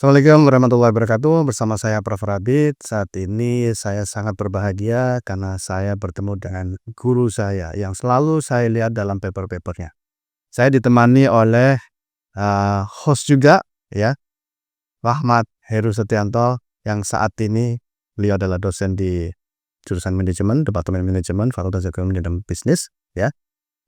Assalamualaikum warahmatullahi wabarakatuh. Bersama saya Prof. Saat ini saya sangat berbahagia karena saya bertemu dengan guru saya yang selalu saya lihat dalam paper-papernya. Saya ditemani oleh host juga ya, Rahmat Heru Setianto yang saat ini beliau adalah dosen di jurusan manajemen, Departemen Manajemen, Fakultas Ekonomi dan Bisnis ya.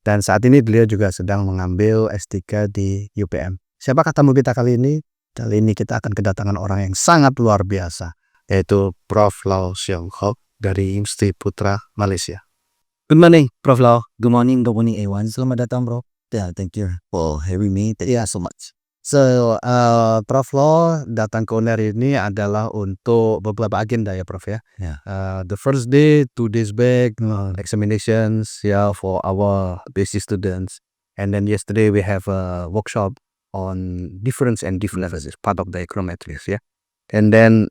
Dan saat ini beliau juga sedang mengambil S3 di UPM. Siapa tamu kita kali ini? Kali ini kita akan kedatangan orang yang sangat luar biasa, yaitu Prof. Siong dari Institut Putra Malaysia. Good morning, Prof. Lau. Good morning, everyone. Selamat datang, Bro. Yeah, thank you for having me. Thank you so much. So, Prof. Law datang ke UNER ini adalah untuk beberapa agenda ya, Prof ya. Yeah. The first day, 2 days back, examinations for our basic students. And then yesterday we have a workshop on difference and differences, part of the econometrics, yeah. And then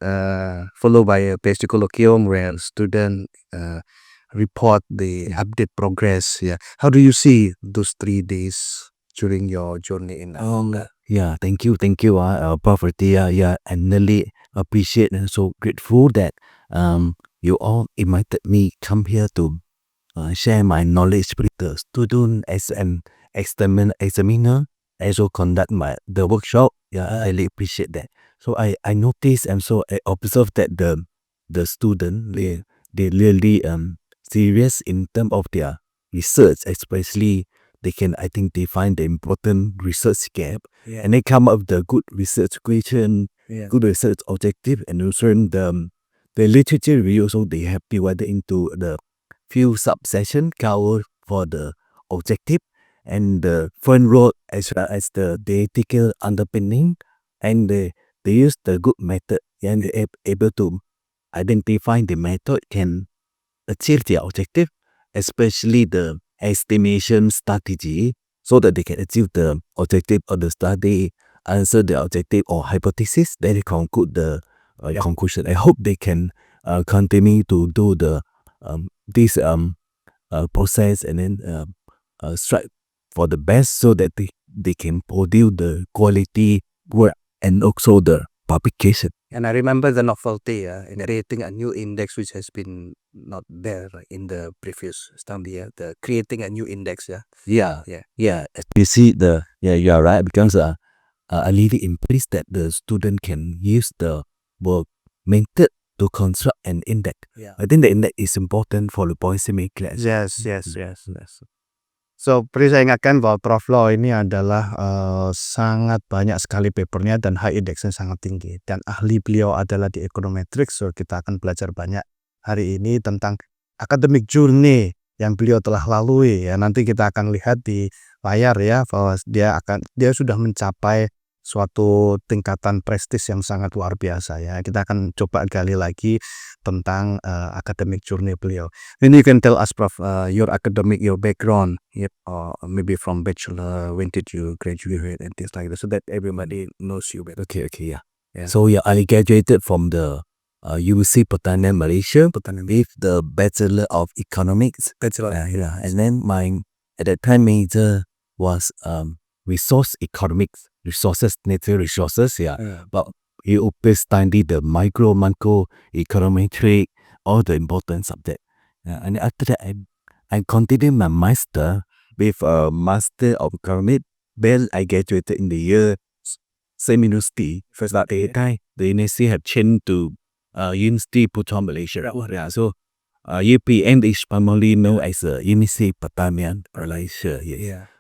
followed by a basic colloquium where students report the update progress. Yeah, how do you see those 3 days during your journey in? Yeah, thank you, Prof. Yeah, I really appreciate and so grateful that you all invited me come here to share my knowledge with the student as an examiner. I also conduct the workshop. Yeah, I really appreciate that. So I noticed and so I observed that the student they really serious in terms of their research, especially they can identify the important research gap, and they come up with the good research question, good research objective, and also the literature review. So they have divided into the few subsession cover for the objective and the front row as well as the theoretical underpinning, and they use the good method and they able to identify the method can achieve their objective, especially the estimation strategy, so that they can achieve the objective of the study, answer the objective or hypothesis, then they conclude the conclusion. I hope they can continue to do the this process and then strive for the best so that they can produce the quality work and also the publication. And I remember the novelty in creating a new index which has been not there in the previous study. The creating a new index. Yeah. You see you are right, because I really impressed that the student can use the work method to construct an index. I think the index is important for the policy class. Yes. So, perlu saya ingatkan bahwa Prof. Law ini adalah sangat banyak sekali papernya dan high indexnya sangat tinggi. Dan ahli beliau adalah di econometrics, so kita akan belajar banyak hari ini tentang academic journey yang beliau telah lalui. Ya, nanti kita akan lihat di layar ya bahwa dia sudah mencapai suatu tingkatan prestis yang sangat luar biasa ya. Kita akan coba gali lagi tentang academic journey beliau. Then you can tell us, Prof, your background, or maybe from bachelor, when did you graduate and things like that, so that everybody knows you better. Okay, yeah. So I graduated from the UC Pertanian Malaysia with the Bachelor of Economics. And then my at that time major was resource economics, natural resources. But you always study the macro econometric, all the important subject. And after that, I continued my master with a master of economics. Then I graduated in the year same university. First that the university have changed to University Putra Malaysia. So UPM is primarily known as University Pertanian Malaysia.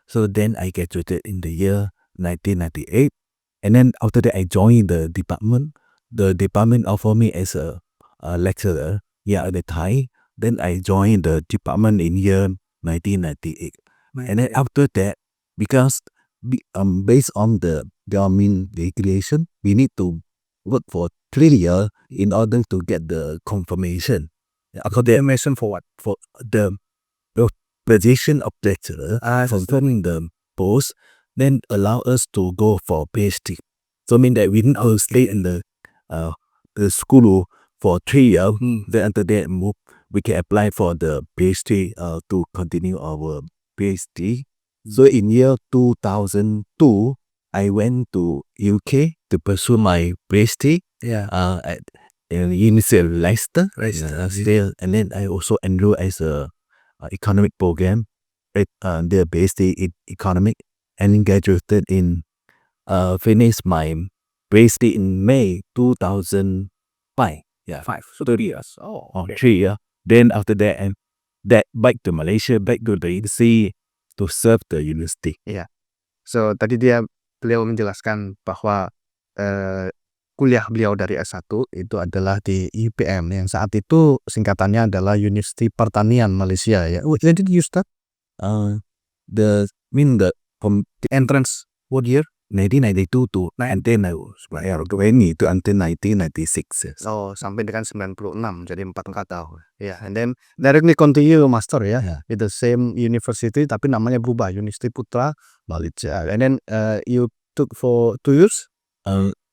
So then I graduated in the year 1998. And then after that, I joined the department. The department offered me as a lecturer at the time. Then I joined the department in year 1998. And then after that, because based on the government regulation, we need to work for 3 years in order to get the confirmation. Confirmation for what? For the position of lecturer, confirming the post, then allow us to go for PhD. So mean that we need to stay in the school for 3 years. Then after that, we can apply for the PhD to continue our PhD. So in year 2002, I went to UK to pursue my PhD. At University of Leicester. Still, and then I also enrolled as a economic program. They're based in economic, and then graduated in finished my PhD in May 2005. Yeah, 5, so 3 years. Oh, okay. 3 years. Then after that, and that back to Malaysia, back to the university to serve the university. Iya. So tadi beliau menjelaskan bahwa kuliah beliau dari S1 itu adalah di UPM yang saat itu singkatannya adalah University Pertanian Malaysia ya. When did you start? From the Entrance what year? 1992 to and then I was going to until 1996. Yes. Oh, sampai dengan 96, jadi 4 tahun. Yeah, and then directly continue master ya, with the same university tapi namanya berubah, University Putra Malaysia. And then you took for 2 years?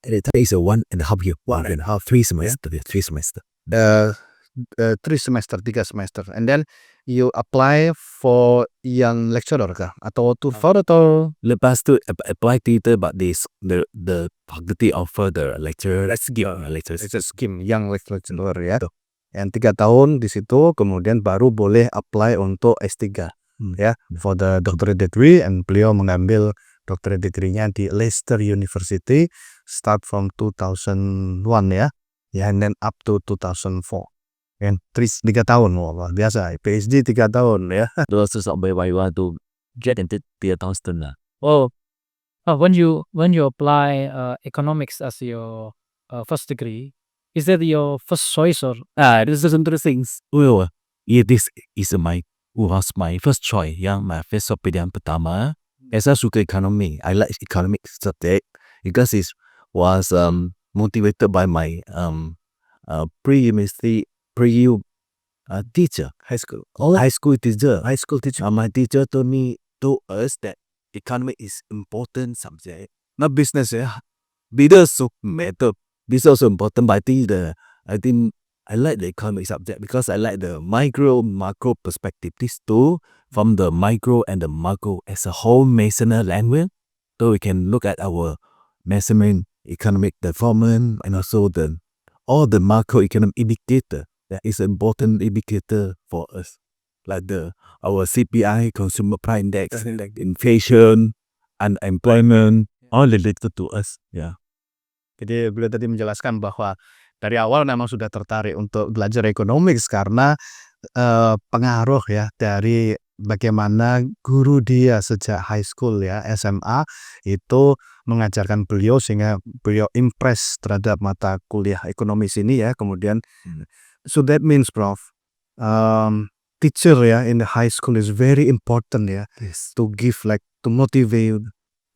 It takes a 1.5 year, 3 semester. 3 semester. 3 semester, 3 semester. And then you apply for yang lecturer kah? Atau tutor atau? Lepas tu apply teacher, but the faculty offer the lecturer. It's a scheme, young lecturer ya. Yang 3 tahun di situ, kemudian baru boleh apply untuk S3 ya, for the doctorate degree. And beliau mengambil doctorate degree-nya di Leicester University, start from 2001 ya, and then up to 2004. And 3 tahun, luar biasa. PhD 3 tahun ya. Terus sampai want to get into 3 tahun setengah. When you apply economics as your first degree, is that your first choice or? This is interesting. Well, yeah, this was my first choice. Yang my first pilihan pertama. Saya suka economy. I like economic subject because it was motivated by my pre-university teacher, high school teacher. My teacher told us that economy is important subject, not business. Business matter. This is also important, but I think I like the economic subject because I like the micro macro perspective. These two, from the micro and the macro as a whole measure language, so we can look at our measurement economic development and also all the macroeconomic indicator that is an important indicator for us, like our CPI, consumer price index, inflation, unemployment, all related to us. Yeah. Jadi beliau tadi menjelaskan bahwa dari awal memang sudah tertarik untuk belajar economics karena pengaruh ya dari bagaimana guru dia sejak high school ya, SMA itu mengajarkan beliau sehingga beliau impress terhadap mata kuliah ekonomis ini ya. Kemudian so that means Prof, teacher ya in the high school is very important ya. Yes. To give to motivate,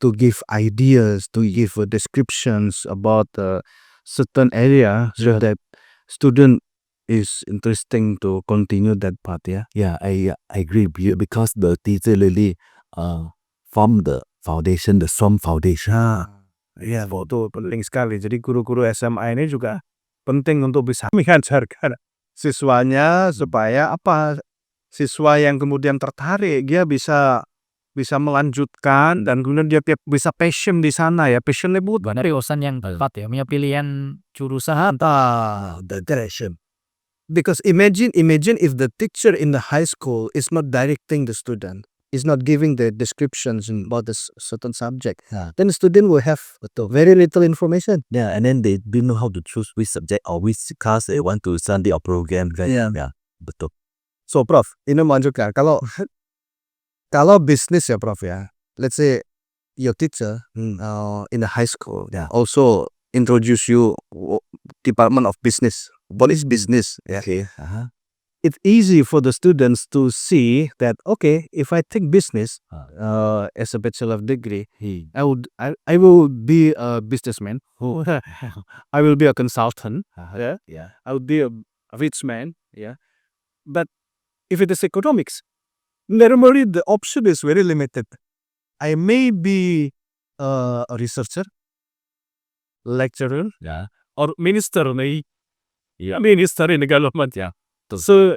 to give ideas, to give descriptions about certain area so that student is interesting to continue that path ya. Yeah, I agree with you because the teacher really form the foundation, the strong foundation. Ya, itu penting sekali. Jadi guru-guru SMA ini juga penting untuk bisa mengajarkan siswanya supaya siswa yang kemudian tertarik dia bisa melanjutkan dan kemudian dia bisa passion di sana ya. Passion itu Jurusan yang tepat ya, punya pilihan jurusan. the direction. Because imagine if the teacher in the high school is not directing the student, is not giving the descriptions about the certain subject, then the student will have very little information. Yeah, and then they don't know how to choose which subject or which class they want to study or program. Right? Yeah, betul. So Prof, ini melanjutkan kalau bisnis ya Prof ya, let's say your teacher in the high school also introduce you department of business. What is business? Okay. It's easy for the students to see that okay, if I take business as a bachelor degree, I will be a businessman. I will be a consultant. I will be a rich man. But if it is economics, normally the option is very limited. I may be a researcher, lecturer, or minister. Minister in the government. So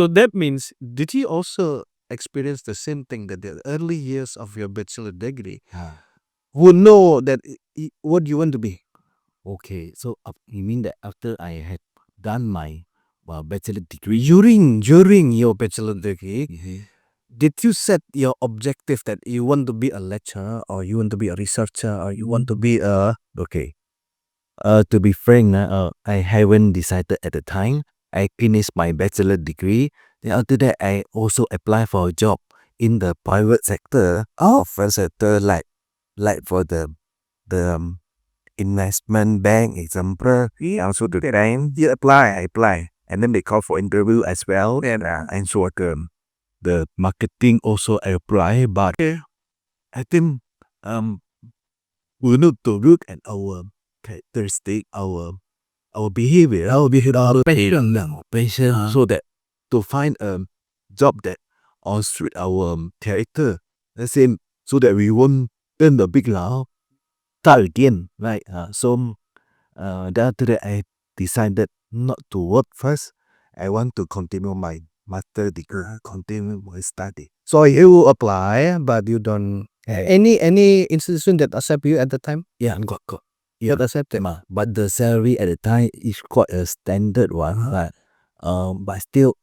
that means, did you also experience the same thing that the early years of your bachelor degree? who know that what you want to be. Okay, so you mean that after I had done my bachelor degree, During your bachelor degree, Mhm. did you set your objective that you want to be a lecturer or you want to be a researcher or you want to be a Okay. To be frank, I haven't decided at the time. I finished my bachelor degree. Then after that, I also applied for a job in the private sector. Private sector like for the investment bank example. Also the time you I apply, and then they call for interview as well. And so the marketing also I apply, but I think um we need to look at our characteristic, our behavior, our passion, so that to find a job that on suit our character. The same, so that we won't earn the big now. Start again, right? Then after that, I decided not to work first. I want to continue my master degree, continue my study. so you apply but you don't any institution that accept you at the time Yeah, got. Yeah, that accepted. but the salary at the time is quite a standard one. But still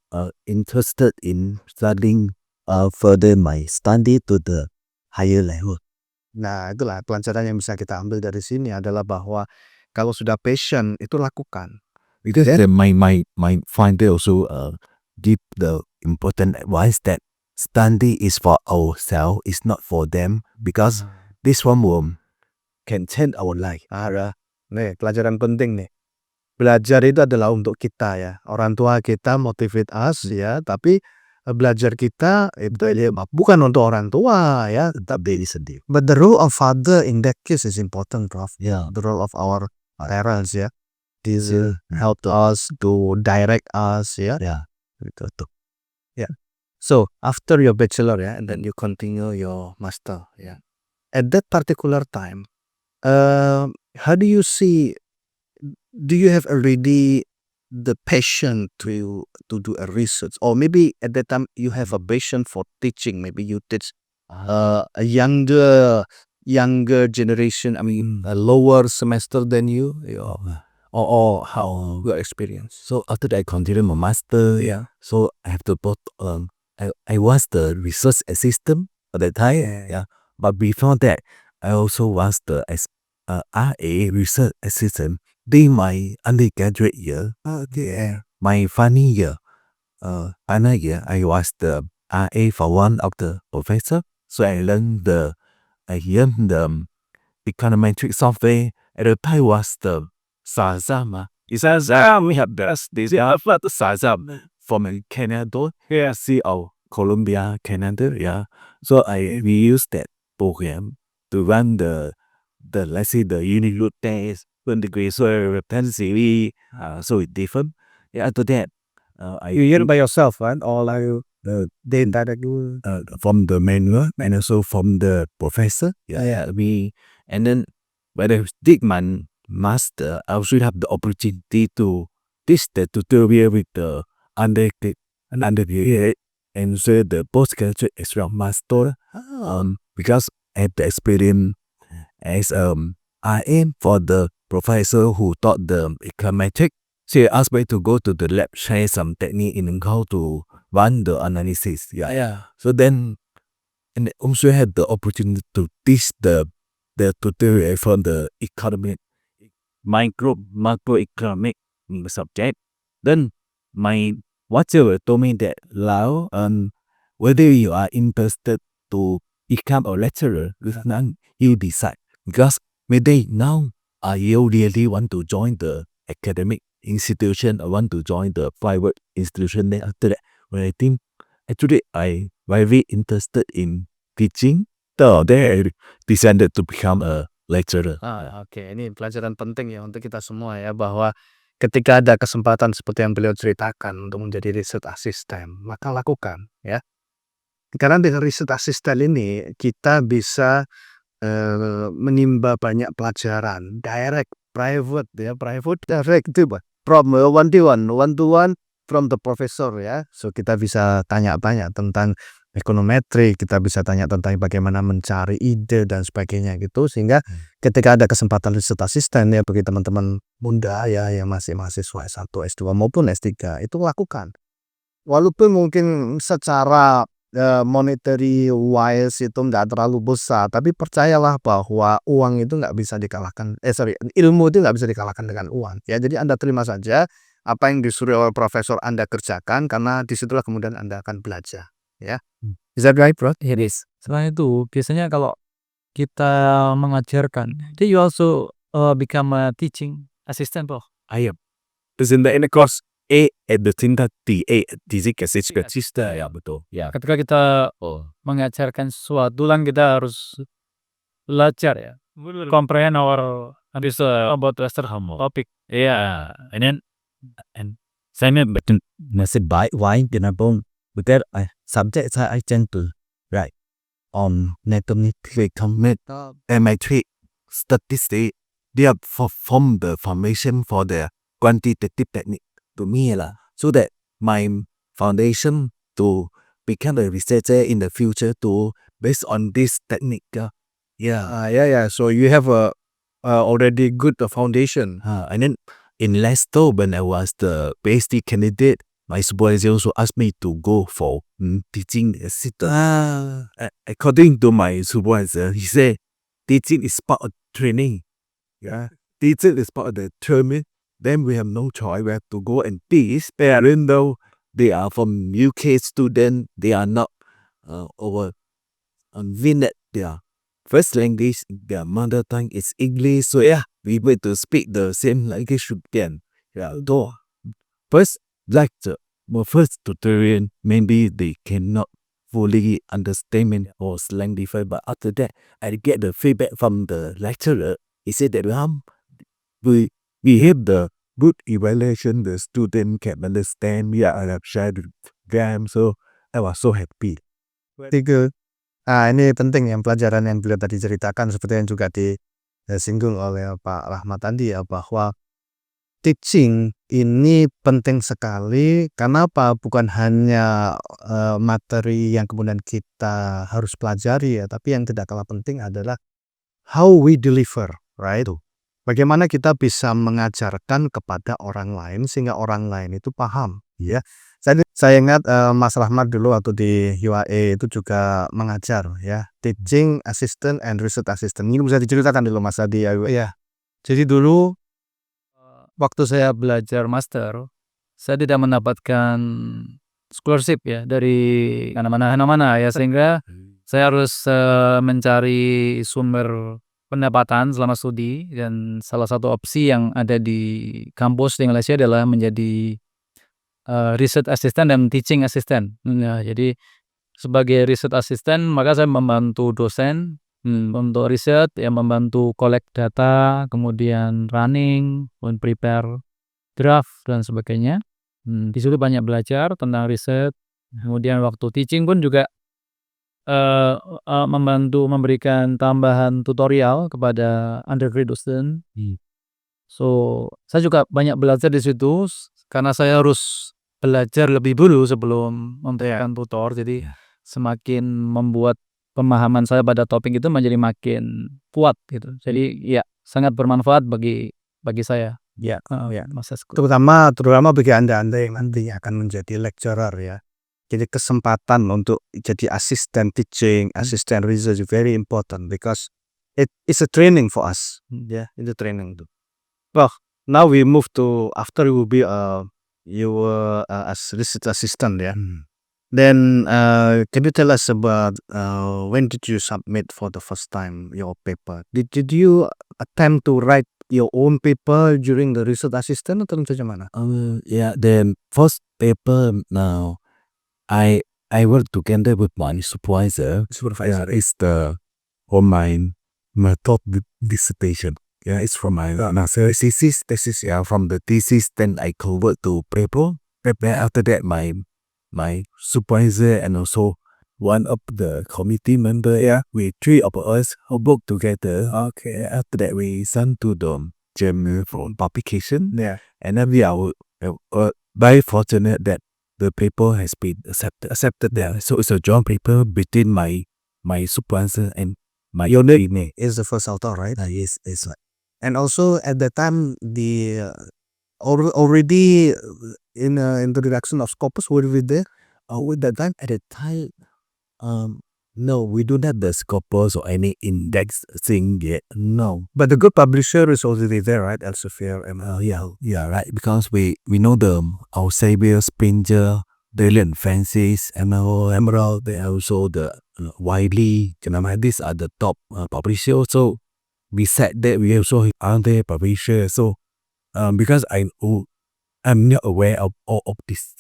interested in studying further my study to the higher level. Nah, itulah pelajaran yang bisa kita ambil dari sini adalah bahwa kalau sudah passion itu lakukan. Because my father also give the important advice that study is for ourselves, it's not for them, because this one will can change our life. Nih, pelajaran penting nih. Belajar itu adalah untuk kita ya. Orang tua kita motivate us ya, tapi belajar kita itu bukan untuk orang tua ya, Tapi sedih. but the role of father in that case is important, Prof. Yeah. The role of our parents ya. This help us to direct us ya. Yeah. Gitu tuh. Yeah. So after your bachelor ya, and then you continue your master ya. At that particular time, how do you see? Do you have already the passion to do a research, or maybe at that time you have a passion for teaching? Maybe you teach a younger generation. I mean, a lower semester than you, or how your experience? So after that, I continued my master. Yeah. So I have to put I was the research assistant at that time. Yeah. But before that, I also was the RA research assistant during my undergraduate year. Okay. My final year, I was the RA for one of the professor. So I learned the econometric software. At the time was the Sazam. We have this Sazam from Canada. Here, Colombia, Canada. Yeah. So we use that program to run the let's say the unit root test, when the grade so series. So it's different. Yeah. After that, You hear by yourself, right? Or are you they direct you? from the manual and also from the professor. Yeah. And then when I did my master, I also have the opportunity to teach the tutorial with the undergraduate and so the postgraduate as well master. Because I have the experience as I am for the professor who taught the econometric. She asked me to go to the lab, share some technique in how to run the analysis. Yeah. So then, and also had the opportunity to teach the tutorial from the macroeconomic subject. Then my watcher told me that Lao, whether you are interested to become a lecturer, you decide. Because maybe now you really want to join the academic institution or want to join the private institution. Then after that, when I think actually I very interested in teaching, so then I decided to become a lecturer. Oke, ini pelajaran penting ya untuk kita semua ya, bahwa ketika ada kesempatan seperti yang beliau ceritakan untuk menjadi research assistant, maka lakukan ya. Karena dengan research assistant ini kita bisa menimba banyak pelajaran direct, private ya, private direct itu from one to one from the professor ya. So kita bisa tanya-tanya tentang ekonometrik, kita bisa tanya tentang bagaimana mencari ide dan sebagainya gitu. Sehingga ketika ada kesempatan riset asisten ya bagi teman-teman muda ya yang masih mahasiswa S1, S2 maupun S3 itu lakukan. Walaupun mungkin secara monetary wise itu nggak terlalu besar, tapi percayalah bahwa uang itu nggak bisa dikalahkan, ilmu itu nggak bisa dikalahkan dengan uang ya. Jadi Anda terima saja apa yang disuruh oleh profesor Anda kerjakan, karena disitulah kemudian Anda akan belajar ya. Is that right, bro? It is. Selain itu, biasanya kalau kita mengajarkan, do you also become a teaching assistant, Prof? I am. Terus in the course A at the tingkat A teaching assistant ya betul ya. Ketika kita mengajarkan sesuatu kan kita harus belajar ya, comprehend our understand about the topic. Yeah, and Saya betul masih baik why kenapa betul subject saya tend to right on mathematical metric statistics they are form the foundation for the quantitative technique to me lah, so that my foundation to become a researcher in the future to based on this technique. Yeah. So you have a already good foundation. And then in Leicester, when I was the PhD candidate, my supervisor also asked me to go for teaching assistant. According to my supervisor, he said teaching is part of training. Yeah, teaching is part of the training. Then we have no choice. We have to go and teach. Even though they are from UK student, they are not over win that their first language, their mother tongue is English. So yeah, we need to speak the same language again. Yeah, though first lecture, first tutorial, maybe they cannot fully understand me or slang different. But after that, I get the feedback from the lecturer. He said that we have the good evaluation. The student can understand. Yeah, I have shared with them. So I was so happy. Tiga. Ini penting yang pelajaran yang beliau tadi ceritakan seperti yang juga disinggung oleh Pak Rahmat tadi ya, bahwa teaching ini penting sekali. Kenapa? Bukan hanya materi yang kemudian kita harus pelajari ya, tapi yang tidak kalah penting adalah how we deliver, right? Bagaimana kita bisa mengajarkan kepada orang lain sehingga orang lain itu paham ya. Saya ingat Mas Rahmat dulu waktu di UAE itu juga mengajar ya, teaching assistant and research assistant. Ini bisa diceritakan dulu Mas di UAE. Iya. Jadi dulu waktu saya belajar master, saya tidak mendapatkan scholarship ya dari mana-mana ya, sehingga saya harus mencari sumber pendapatan selama studi, dan salah satu opsi yang ada di kampus di Malaysia adalah menjadi research assistant dan teaching assistant. Nah, jadi sebagai research assistant maka saya membantu dosen untuk riset, ya membantu collect data, kemudian running, prepare draft dan sebagainya. Di situ banyak belajar tentang riset. Kemudian waktu teaching pun juga membantu memberikan tambahan tutorial kepada undergraduate student. So saya juga banyak belajar di situ karena saya harus belajar lebih dulu sebelum memberikan tutor. Jadi semakin membuat pemahaman saya pada topik itu menjadi makin kuat gitu. Jadi ya sangat bermanfaat bagi saya. Ya, Mas Esku. terutama bagi Anda yang nanti akan menjadi lecturer ya. Jadi kesempatan untuk jadi asisten teaching, asisten research is very important because it is a training for us. Yeah, it's a training too. Well, now we move to after you will be you were as research assistant ya. Then can you tell us about when did you submit for the first time your paper? Did you attempt to write your own paper during the research assistant atau macam mana? Yeah, the first paper now, I work together with my supervisor. Yeah, it's the on my method dissertation. Yeah, it's from my thesis. Yeah, from the thesis, then I convert to paper. After that, my supervisor and also one of the committee member, yeah, we three of us work together. Okay, after that we send to the journal for publication. Yeah. And then we are very fortunate that the paper has been accepted there. So it's a joint paper between my supervisor and my email. Is the first author, right? Yes, it's right. And also at that time, the already in introduction of Scopus were we there? With that time, at the time, no, we don't have the scopus or any index thing yet. No. But the good publisher is already there, right? Elsevier and Yeah, right. Because we know our Xavier, Springer, Dylan, Francis, Emerald, they also the Wiley, these are the top publishers. So we said that we also are the publisher. So because I'm not aware of all of this.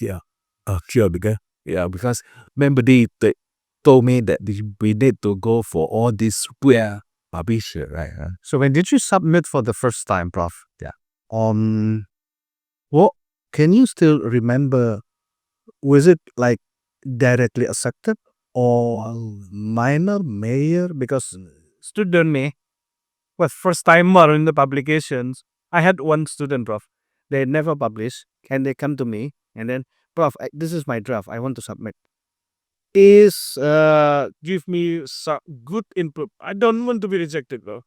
Sure, because remember they told me that we need to go for all this publisher, right? So when did you submit for the first time, Prof? Yeah. What can you still remember? Was it like directly accepted or minor, major? Because student me was first timer in the publications. I had one student, Prof. They never publish, and they come to me and then, Prof, this is my draft. I want to submit. Is give me good input. I don't want to be rejected, bro.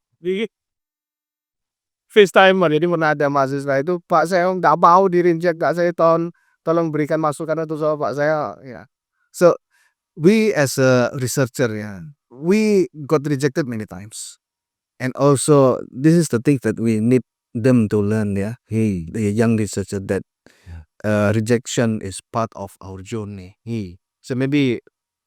First timer, jadi mana ada mahasiswa itu, Pak saya nggak mau di reject, Kak saya tolong berikan masukan itu sama Pak saya. Yeah. So we as a researcher, we got rejected many times. And also, this is the thing that we need them to learn, the young researcher, that rejection is part of our journey. So maybe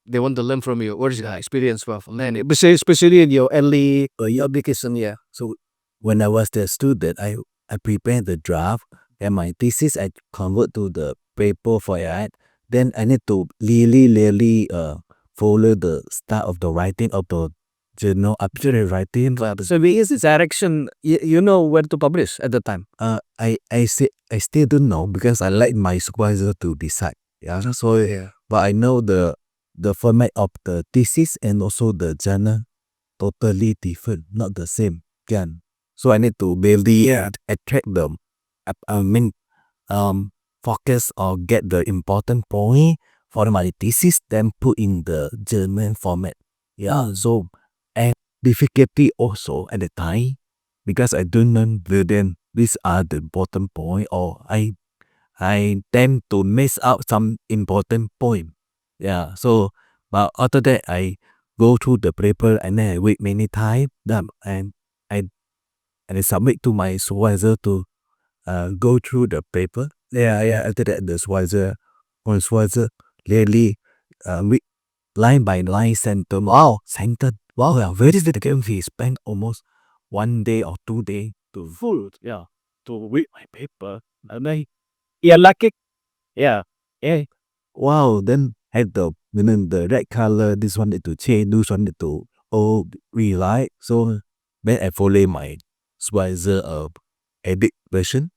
they want to learn from you. What is your experience, Prof? Especially in your early application, So when I was the student, I prepared the draft and my thesis I convert to the paper for it. Then I need to really follow the style of the writing of the journal, abstract writing. So is this direction, you know where to publish at the time? I still don't know because I let my supervisor to decide. Yeah. So but I know the format of the thesis and also the journal totally different, not the same. Can. So I need to really attract them. Focus or get the important point for my thesis, then put in the German format. So and difficulty also at the time because I don't know then these are the important point or I tend to miss out some important point. So but after that I go through the paper and then I wait many times and I submit to my supervisor to go through the paper. After that, the supervisor really line by line sentence. Wow, very difficult. He spent almost 1 day or 2 days to read my paper. And then, Lucky. wow, then had the red color, this one need to change, this one need to rewrite. So then I follow my supervisor edit version.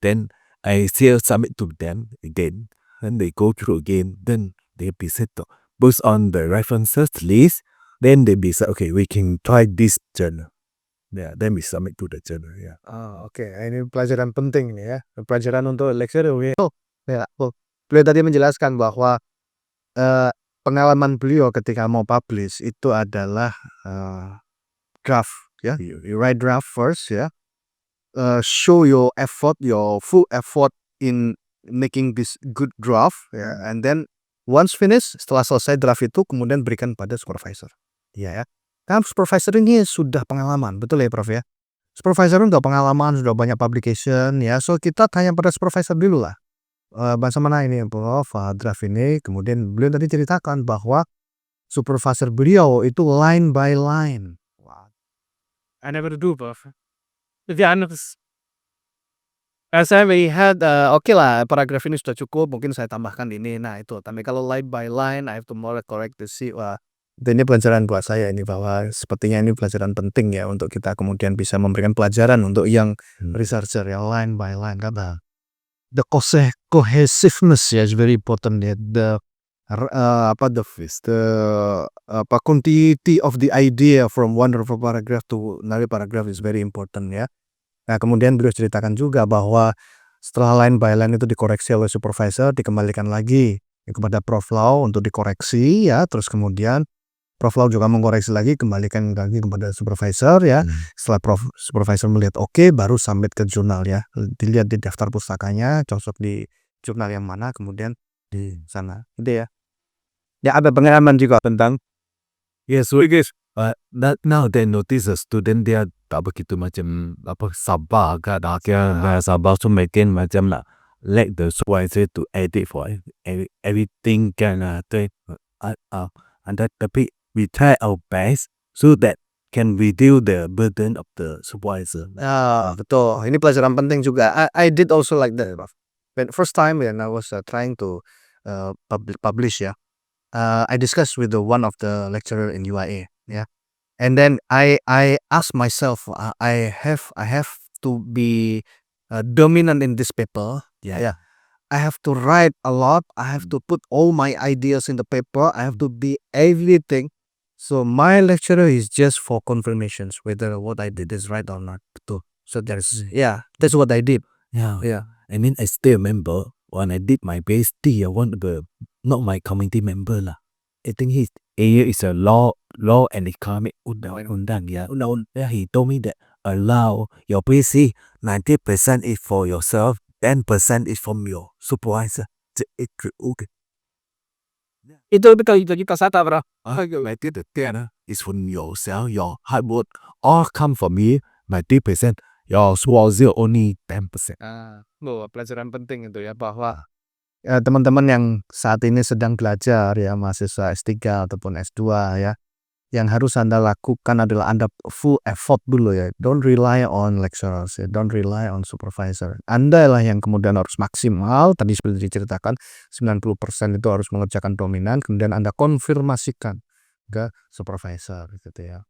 Then I still submit to them again. Then they go through again. Then they decide based on the references list. Then they decide, okay, we can try this journal. Then we submit to the journal. Oke. Ini pelajaran penting nih ya. Pelajaran untuk lecturer. Beliau tadi menjelaskan bahwa pengalaman beliau ketika mau publish itu adalah draft, You write draft first, show your effort, your full effort in making this good draft, and then once finished, setelah selesai draft itu kemudian berikan pada supervisor. Kan supervisor ini sudah pengalaman, betul ya Prof ya? Supervisor udah pengalaman, sudah banyak publication, so kita tanya pada supervisor dulu lah. Bahasa mana ini Prof, draft ini. Kemudian beliau tadi ceritakan bahwa supervisor beliau itu line by line. I never do, Prof. To be honest, saya melihat oke lah, paragraf ini sudah cukup, mungkin saya tambahkan ini. Nah itu, tapi kalau line by line, I have to more correct the see. Ini pelajaran buat saya ini, bahwa sepertinya ini pelajaran penting ya untuk kita kemudian bisa memberikan pelajaran untuk yang researcher ya, line by line. Karena the cohesiveness is very important ya. The continuity of the idea from one paragraph to another paragraph is very important ya. Nah kemudian beliau ceritakan juga bahwa Setelah line by line itu dikoreksi oleh supervisor, dikembalikan lagi kepada Prof Lau untuk dikoreksi ya, terus kemudian Prof Lau juga mengkoreksi lagi, kembalikan lagi kepada supervisor ya. Setelah supervisor melihat oke, baru submit ke jurnal ya. Dilihat di daftar pustakanya, cocok di jurnal yang mana, kemudian di sana. Gitu ya. Ya ada pengalaman juga tentang Yes, so guys, now they notice the student dia tak begitu macam apa sabar kan, akhirnya sabar so makin macam nak let the supervisor to edit for everything kan, tapi we try our best so that can reduce the burden of the supervisor. betul. Ini pelajaran penting juga. I did also like that, Prof. When first time when I was trying to publish ya, I discussed with one of the lecturer in UIA, yeah. And then I asked myself, I have to be dominant in this paper. Yeah. I have to write a lot. I have to put all my ideas in the paper. I have to be everything. So my lecturer is just for confirmations whether what I did is right or not. Betul. So that's what I did. Yeah. I mean, I still remember when I did my PhD, one of the, not my committee member lah. I think his area is a law and economic undang. Yeah, he told me that allow your PhD 90% is for yourself, 10% is from your supervisor. Okay. Itu kita sata, bro. I did the 10 is from yourself, your hard work, all come from me, 90%. Your supervisor only 10%. Pelajaran penting itu ya, bahwa Teman-teman yang saat ini sedang belajar ya, mahasiswa S3 ataupun S2 ya, yang harus Anda lakukan adalah Anda full effort dulu ya. Don't rely on lecturers ya, don't rely on supervisor. Anda lah yang kemudian harus maksimal, tadi seperti diceritakan 90% itu harus mengerjakan dominan, kemudian Anda konfirmasikan ke supervisor gitu ya.